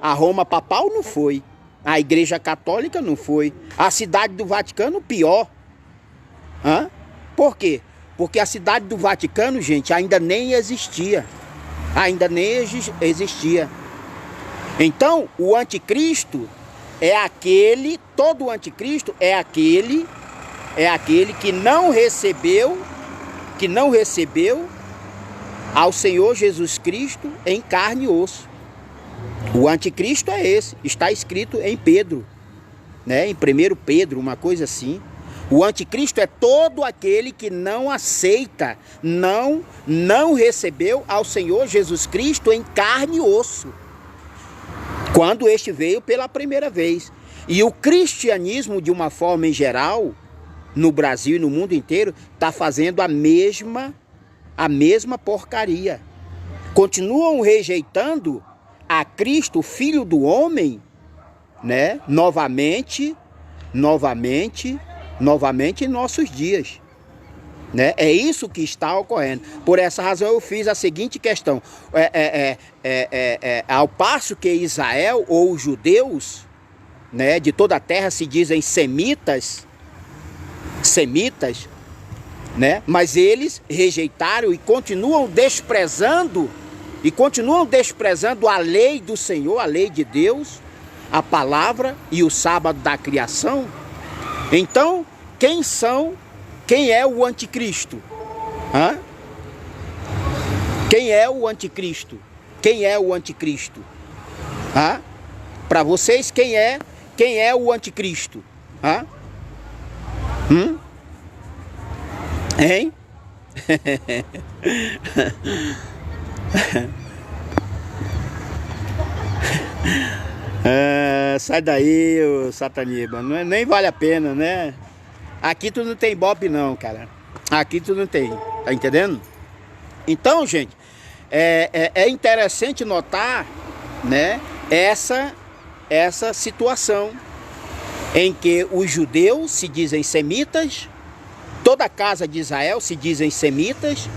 A Roma papal não foi. A Igreja Católica não foi. A cidade do Vaticano, pior. Por quê? Porque a cidade do Vaticano, gente, ainda nem existia. Ainda nem existia. Então, o anticristo é aquele, todo anticristo é aquele que não recebeu ao Senhor Jesus Cristo em carne e osso. O anticristo é esse, está escrito em Pedro, né? Em 1 Pedro, uma coisa assim. O anticristo é todo aquele que não aceita, não recebeu ao Senhor Jesus Cristo em carne e osso, quando este veio pela primeira vez. E o cristianismo, de uma forma em geral, no Brasil e no mundo inteiro, está fazendo a mesma porcaria. Continuam rejeitando, a Cristo, Filho do homem, né, novamente em nossos dias. Né? É isso que está ocorrendo. Por essa razão eu fiz a seguinte questão. Ao passo que Israel ou os judeus, né, de toda a terra se dizem semitas, né, mas eles rejeitaram e continuam desprezando a lei do Senhor, a lei de Deus, a palavra e o sábado da criação. Então, quem é o anticristo? Hã? Quem é o anticristo? Quem é o anticristo? Hã? Para vocês, quem é o anticristo? Hã? Hein? Sai daí, ô Sataniba. Nem vale a pena, né? Aqui tu não tem bope não, cara. Aqui tu não tem, tá entendendo? Então, gente, é interessante notar, né, essa situação em que os judeus se dizem semitas, toda a casa de Israel se dizem semitas,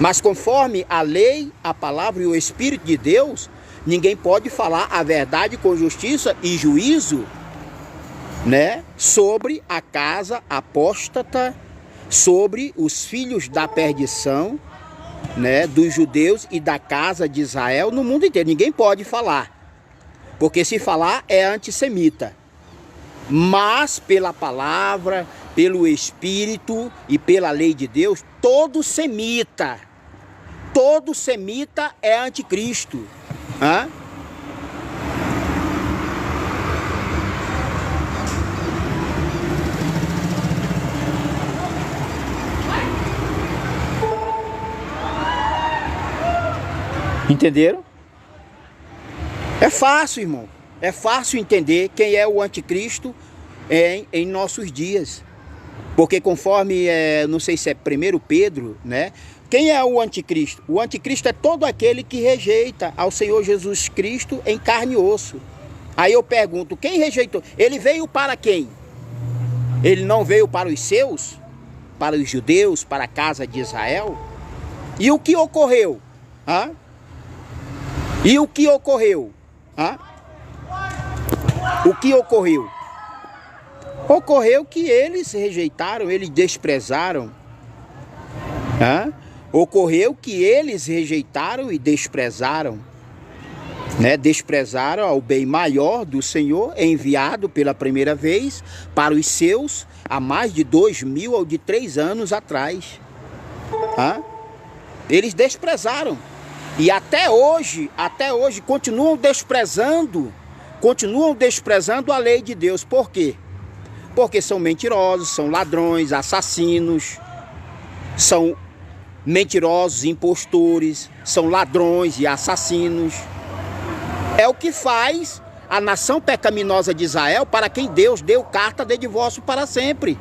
mas conforme a lei, a palavra e o Espírito de Deus, ninguém pode falar a verdade com justiça e juízo, né, sobre a casa apóstata, sobre os filhos da perdição, né, dos judeus e da casa de Israel no mundo inteiro. Ninguém pode falar, porque se falar é antissemita. Mas pela palavra, pelo Espírito e pela lei de Deus, todo semita é anticristo. Hã? Entenderam? É fácil, irmão. É fácil entender quem é o anticristo em nossos dias. Porque conforme, não sei se é 1 Pedro, né? Quem é o anticristo? O anticristo é todo aquele que rejeita ao Senhor Jesus Cristo em carne e osso. Aí eu pergunto, quem rejeitou? Ele veio para quem? Ele não veio para os seus? Para os judeus? Para a casa de Israel? E o que ocorreu? Hã? E o que ocorreu? Hã? O que ocorreu? Ocorreu que eles rejeitaram, eles desprezaram. Hã? Ocorreu que eles rejeitaram e desprezaram. Né? Desprezaram ao bem maior do Senhor, enviado pela primeira vez para os seus há mais de 2000 ou de 3 anos atrás. Hã? Eles desprezaram. E até hoje continuam desprezando a lei de Deus. Por quê? Porque são mentirosos, são ladrões, assassinos, são mentirosos, impostores, são ladrões e assassinos. É o que faz a nação pecaminosa de Israel, para quem Deus deu carta de divórcio para sempre.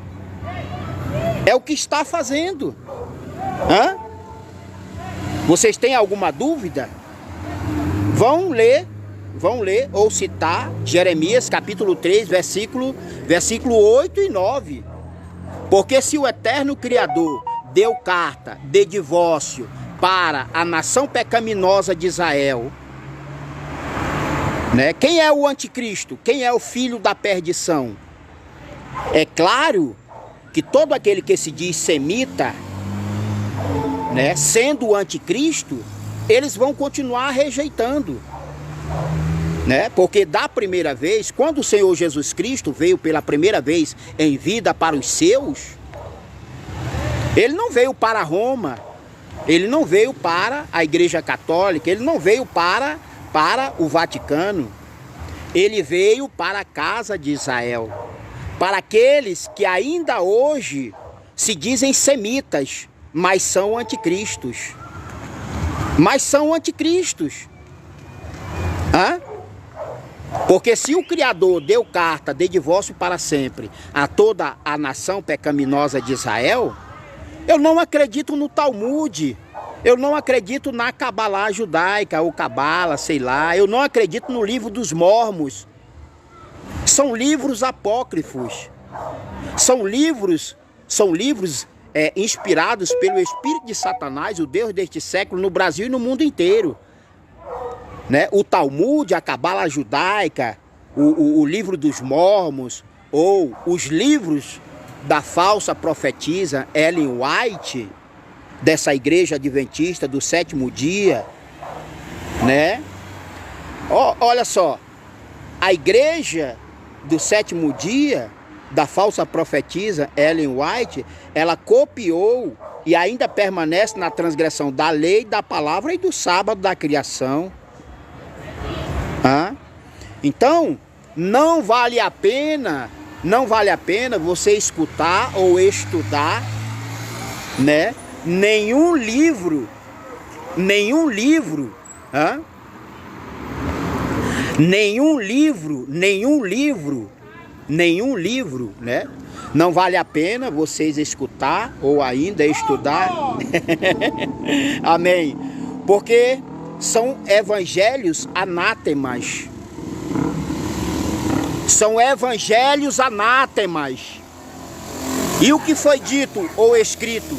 É o que está fazendo. Hã? Vocês têm alguma dúvida? Vão ler ou citar Jeremias capítulo 3, versículo 8 e 9. Porque se o eterno Criador deu carta de divórcio para a nação pecaminosa de Israel, né? Quem é o anticristo? Quem é o filho da perdição? É claro que todo aquele que se diz semita, né, sendo o anticristo, eles vão continuar rejeitando, né? Porque da primeira vez, quando o Senhor Jesus Cristo veio pela primeira vez em vida para os seus, ele não veio para Roma, ele não veio para a Igreja Católica, ele não veio para o Vaticano, ele veio para a casa de Israel, para aqueles que ainda hoje se dizem semitas, mas são anticristos. Hã? Porque se o Criador deu carta de divórcio para sempre a toda a nação pecaminosa de Israel, eu não acredito no Talmud, Eu não acredito na Cabalá judaica ou Cabala, sei lá. Eu não acredito no livro dos Mormons. São livros apócrifos. São livros inspirados pelo espírito de Satanás, o Deus deste século, no Brasil e no mundo inteiro. Né? O Talmud, a Cabala judaica, o livro dos Mormons, ou os livros da falsa profetisa Ellen White, dessa igreja adventista do sétimo dia, né? Olha só, a igreja do sétimo dia, da falsa profetisa Ellen White, ela copiou e ainda permanece na transgressão da lei, da palavra e do sábado da criação. Então, não vale a pena você escutar ou estudar, né? Nenhum livro, né? Não vale a pena vocês escutar ou ainda estudar. Amém. Porque são evangelhos anátemas. São evangelhos anátemas. E o que foi dito ou escrito?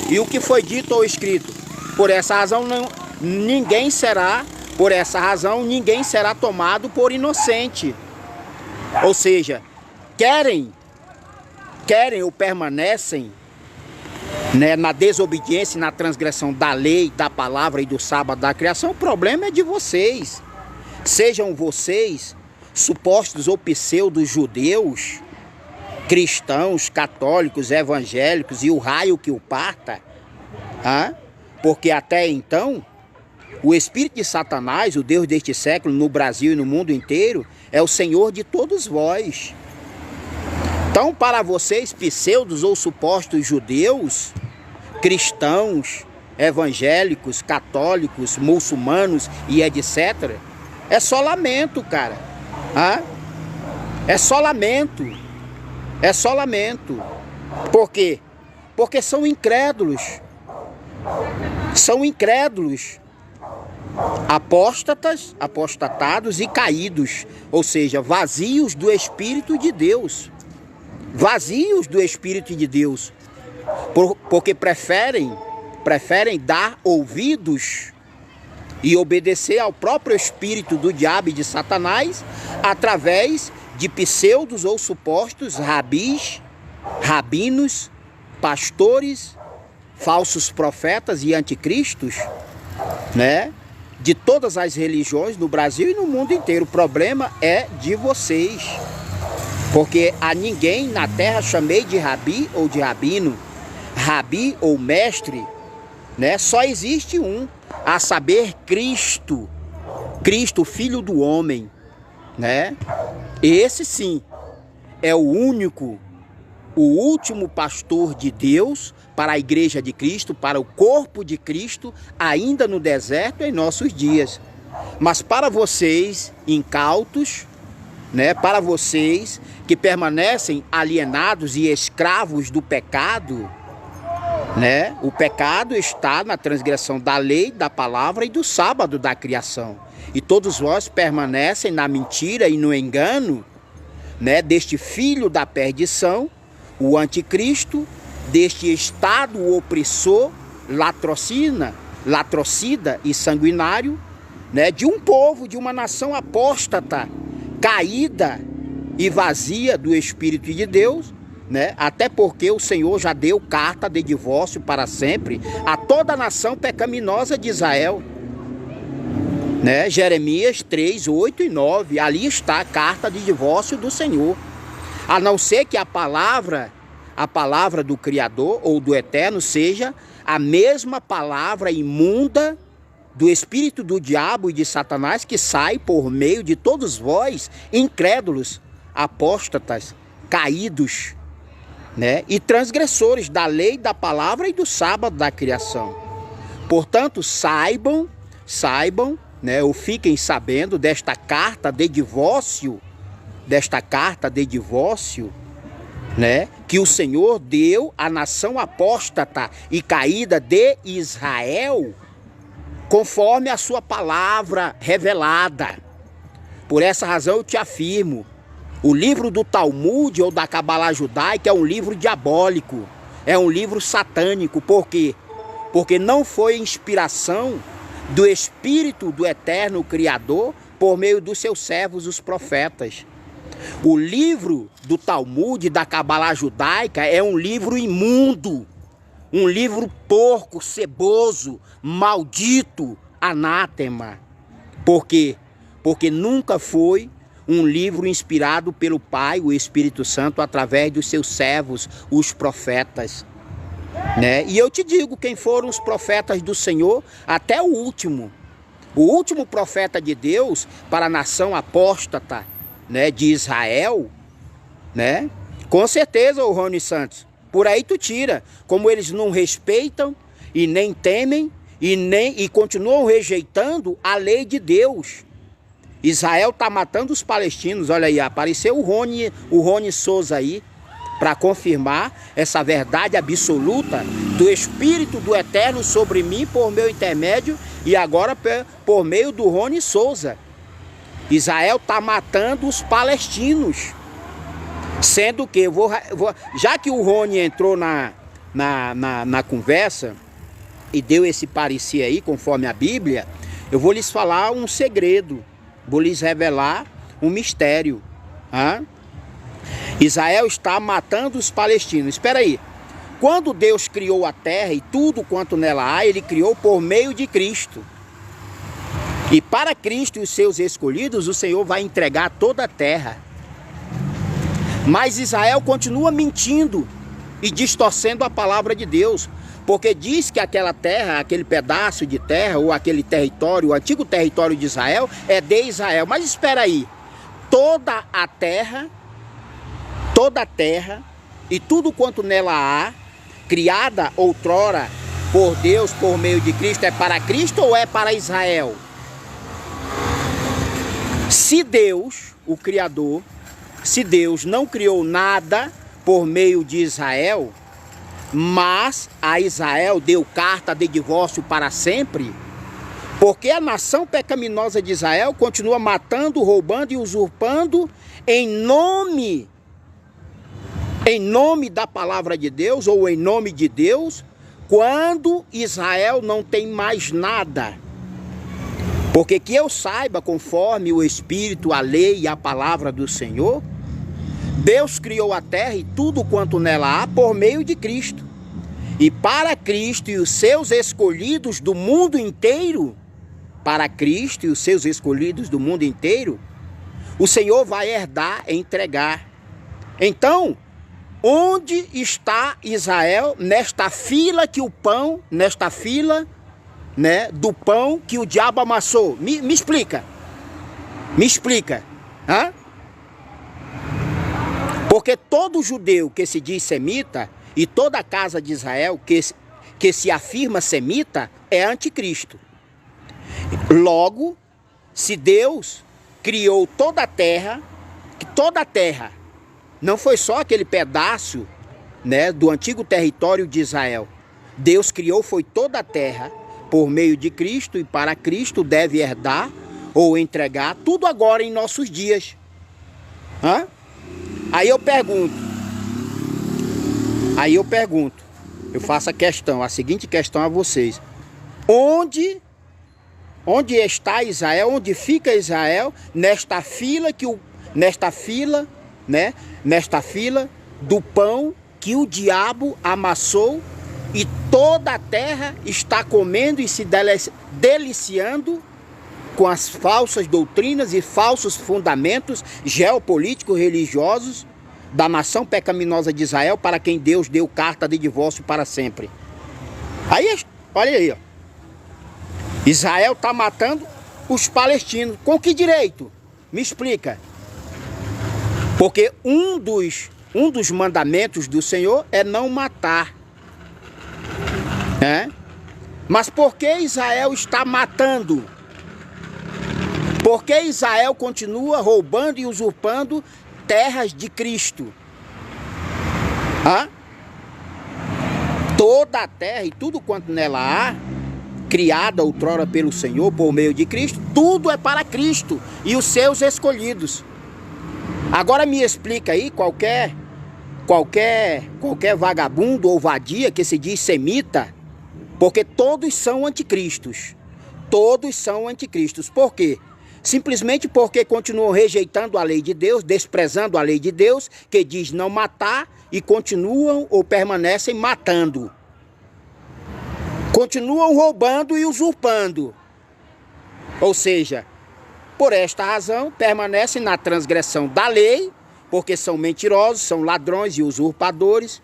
E o que foi dito ou escrito? Por essa razão ninguém será tomado por inocente. Ou seja, querem ou permanecem, né, na desobediência e na transgressão da lei, da palavra e do sábado da criação. O problema é de vocês. Sejam vocês supostos ou pseudos judeus, cristãos, católicos, evangélicos e o raio que o parta, porque até então o espírito de Satanás, o Deus deste século, no Brasil e no mundo inteiro, é o Senhor de todos vós. Então, para vocês, pseudos ou supostos judeus, cristãos, evangélicos, católicos, muçulmanos e etc., é só lamento, cara. É só lamento. É só lamento. Por quê? Porque são incrédulos. São incrédulos. Apostatados e caídos. Ou seja, vazios do Espírito de Deus. Vazios do Espírito de Deus. Porque preferem dar ouvidos e obedecer ao próprio espírito do diabo e de Satanás através de pseudos ou supostos rabis, rabinos, pastores, falsos profetas e anticristos, né? De todas as religiões no Brasil e no mundo inteiro. O problema é de vocês. Porque a ninguém na terra chamei de rabi ou de rabino. Rabi ou mestre, né? Só existe um, a saber, Cristo. Cristo, Filho do homem, né? Esse sim é o único, o último pastor de Deus para a igreja de Cristo, para o corpo de Cristo, ainda no deserto em nossos dias. Mas para vocês incautos, né? Para vocês que permanecem alienados e escravos do pecado, né? O pecado está na transgressão da lei, da palavra e do sábado da criação. E todos vós permanecem na mentira e no engano, né, deste filho da perdição, o anticristo, deste estado opressor, latrocida e sanguinário, né, de um povo, de uma nação apóstata, caída e vazia do Espírito de Deus, né? Até porque o Senhor já deu carta de divórcio para sempre a toda a nação pecaminosa de Israel, né? Jeremias 3, 8 e 9, ali está a carta de divórcio do Senhor. A não ser que a palavra do Criador ou do Eterno seja a mesma palavra imunda do espírito do diabo e de Satanás que sai por meio de todos vós, incrédulos, apóstatas, caídos, né? E transgressores da lei, da palavra e do sábado da criação. Portanto, saibam, né, ou fiquem sabendo desta carta de divórcio, né, que o Senhor deu à nação apóstata e caída de Israel, conforme a sua palavra revelada. Por essa razão eu te afirmo, o livro do Talmud ou da Cabala Judaica é um livro diabólico, é um livro satânico. Por quê? Porque não foi inspiração do Espírito do Eterno Criador por meio dos seus servos, os profetas. O livro do Talmud, da Cabala Judaica, é um livro imundo, um livro porco, ceboso, maldito, anátema. Por quê? Porque nunca foi um livro inspirado pelo Pai, o Espírito Santo, através dos seus servos, os profetas, né? E eu te digo quem foram os profetas do Senhor, até o último profeta de Deus para a nação apóstata, né, de Israel, né? Com certeza, o Rony Santos, por aí tu tira, como eles não respeitam e nem temem e continuam rejeitando a lei de Deus. Israel está matando os palestinos. Olha aí, apareceu o Rony Souza aí para confirmar essa verdade absoluta do Espírito do Eterno sobre mim por meu intermédio e agora por meio do Rony Souza. Israel está matando os palestinos, sendo que já que o Rony entrou na conversa e deu esse parecer aí conforme a Bíblia, eu vou lhes falar um segredo, vou lhes revelar um mistério. Israel está matando os palestinos. Espera aí, quando Deus criou a terra e tudo quanto nela há, ele criou por meio de Cristo. E para Cristo e os seus escolhidos, o Senhor vai entregar toda a terra. Mas Israel continua mentindo e distorcendo a palavra de Deus, porque diz que aquela terra, aquele pedaço de terra ou aquele território, o antigo território de Israel, é de Israel. Mas espera aí, toda a terra e tudo quanto nela há, criada outrora por Deus por meio de Cristo, é para Cristo ou é para Israel? Se Deus, o Criador, se Deus não criou nada por meio de Israel, mas a Israel deu carta de divórcio para sempre, porque a nação pecaminosa de Israel continua matando, roubando e usurpando em nome da palavra de Deus ou em nome de Deus, quando Israel não tem mais nada. Porque que eu saiba, conforme o Espírito, a lei e a palavra do Senhor, Deus criou a terra e tudo quanto nela há por meio de Cristo. E para Cristo e os seus escolhidos do mundo inteiro, para Cristo e os seus escolhidos do mundo inteiro, o Senhor vai herdar e entregar. Então, onde está Israel nesta fila que o pão, nesta fila, né, do pão que o diabo amassou? Me explica. Me explica. Porque todo judeu que se diz semita e toda a casa de Israel que se afirma semita é anticristo. Logo, se Deus criou toda a terra, não foi só aquele pedaço, né, do antigo território de Israel. Deus criou foi toda a terra por meio de Cristo, e para Cristo deve herdar ou entregar tudo agora em nossos dias. Aí eu pergunto, eu faço a seguinte questão a vocês: onde está Israel? Onde fica Israel nesta fila do pão que o diabo amassou e toda a terra está comendo e se deliciando com as falsas doutrinas e falsos fundamentos geopolíticos religiosos da nação pecaminosa de Israel, para quem Deus deu carta de divórcio para sempre? Aí, olha aí, ó. Israel está matando os palestinos. Com que direito? Me explica. Porque um dos mandamentos do Senhor é não matar. Mas por que Israel está matando? Por que Israel continua roubando e usurpando terras de Cristo? Hã? Toda a terra e tudo quanto nela há, criada outrora pelo Senhor por meio de Cristo, tudo é para Cristo e os seus escolhidos. Agora me explica aí qualquer vagabundo ou vadia que se diz semita, porque todos são anticristos. Todos são anticristos. Por quê? Simplesmente porque continuam rejeitando a lei de Deus, desprezando a lei de Deus, que diz não matar, e continuam ou permanecem matando. Continuam roubando e usurpando. Ou seja, por esta razão, permanecem na transgressão da lei, porque são mentirosos, são ladrões e usurpadores,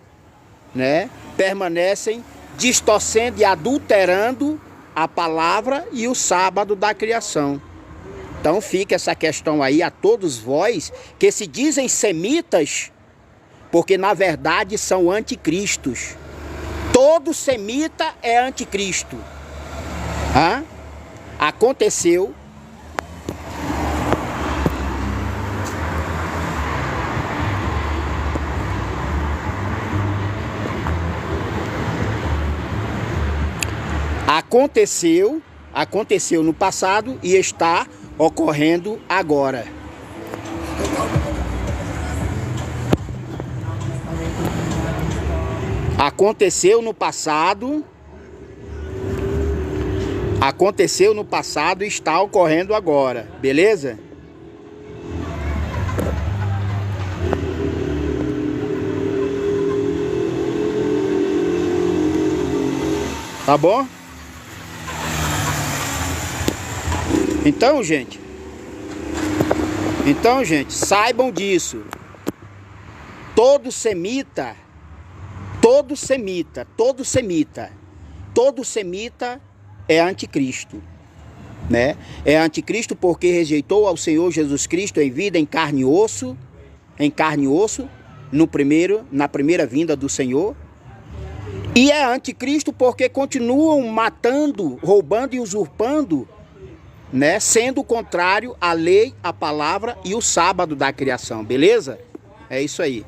né? Permanecem distorcendo e adulterando a palavra e o sábado da criação. Então fica essa questão aí a todos vós que se dizem semitas, porque na verdade são anticristos. Todo semita é anticristo. Hã? Aconteceu no passado e está ocorrendo agora. Aconteceu no passado e está ocorrendo agora, beleza? Tá bom? Então, gente, saibam disso. Todo semita é anticristo, né? É anticristo porque rejeitou ao Senhor Jesus Cristo em vida, em carne e osso, na primeira vinda do Senhor. E é anticristo porque continuam matando, roubando e usurpando, né? Sendo contrário à lei, à palavra e o sábado da criação, beleza? É isso aí.